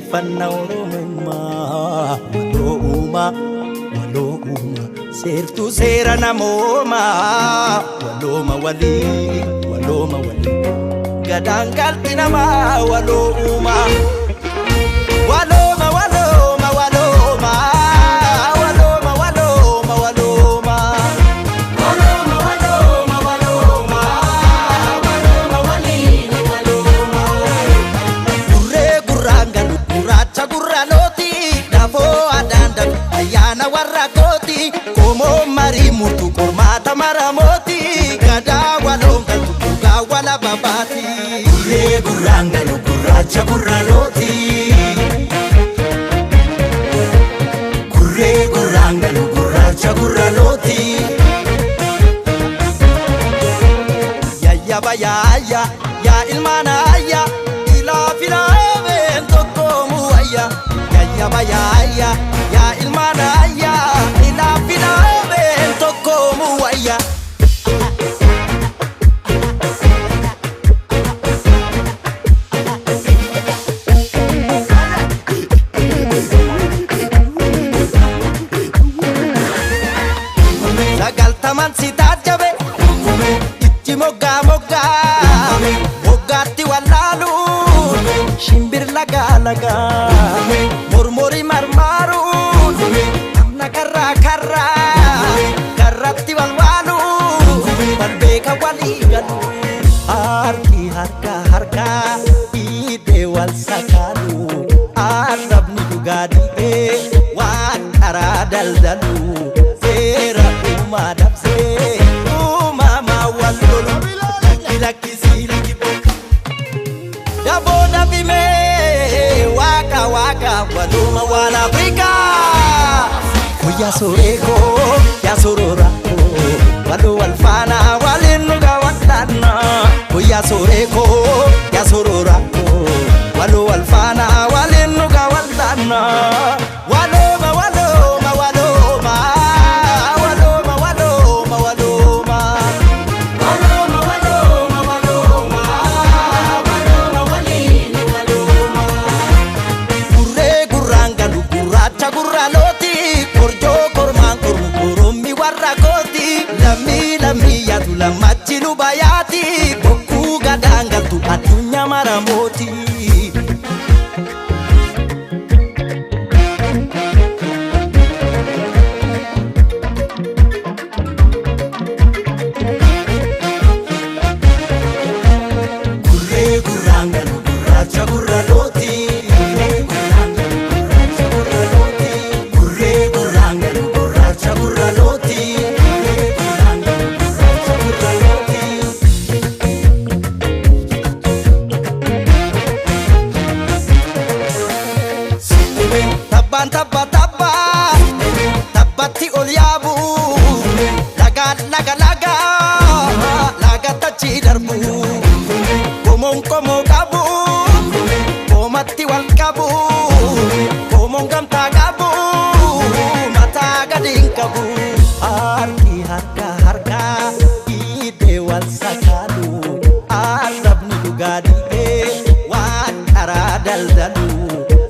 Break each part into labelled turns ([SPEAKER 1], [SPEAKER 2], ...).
[SPEAKER 1] sirreeffanna Oromummaa walooma seertuu seera namoomaa walooma walii gadaan galti namaa walooma walooma walooma walooma walooma walooma walooma walooma walooma walooma walooma walii walooma gurree gurraangalu gurraacha gurraalooti dafoo adaanda ayyaana warra kooti qomoo marii murtu qormaata maramooti gadaa waloongaltu dhugaa wala babaati gurree gurraangalu gurraacha gurraalooti gurree gurraangalu gurraacha gurraalooti yayyaba yaayya yaa ilmaanaayya ilaa filaabeen tokkoomu wayya yayyaba yaayya yaa ilmaanaayya ilaa filaabeen tokkoomu wayya sagaltaman si tajabe itti moggaa moggaatti wallaalu shimbir lagaa mormori marmaaru namna karratti walwaalu walbeeka walii galu harki harka dhiidee wal sakaalu arrabni dhugaa dhiibee waan karaa daldalu seera uumaa dabsee uumamaa wal lolu lakkisii lakkibo daboo dabimee waaqa waluma waan Afrikaa guyyaa sooreekoo yaa sororaakoo waloo wal faanaa waliin dhugaa wadhaannaa guyyaa sooreekoo yaa sororaakoo waloo wal faanaa waliin dhugaa wadhaannaa walooma walooma walooma walooma walooma walooma walooma walooma walooma walooma waliin walooma gurree gurraangalu gurraacha gurraalooti korjoo kormaan kormu korommi warra kooti lammii yaatu lammachi nu bayaati bokkuu gadaan galtu addunyaa maramooti gurree gurraangalu gurraacha gurraalooti gurree gurraangalu gurraacha gurraalooti tabbaan tabbatti ol yaabu laga tachi darbu qomoon qomoo qabu qomatti wal qabu qomoon gamtaa qabu mataa gadiin qabu harki harka dhiidee wal sakaalu arrabni dhugaa dhiibee waan karaa daldalu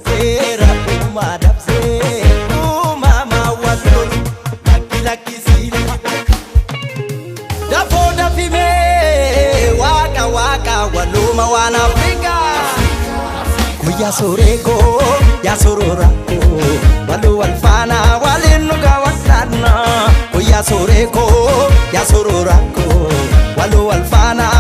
[SPEAKER 1] seera uumaa dabsee uumamaa wal lolu lakkisii dafoo dafimee waaqa waluma waan Afrikaa guyyaa sooreekoo yaa sororaakoo waloo wal faanaa waliin dhugaa wadhaannaa guyyaa sooreekoo yaa sororaakoo waloo wal faanaa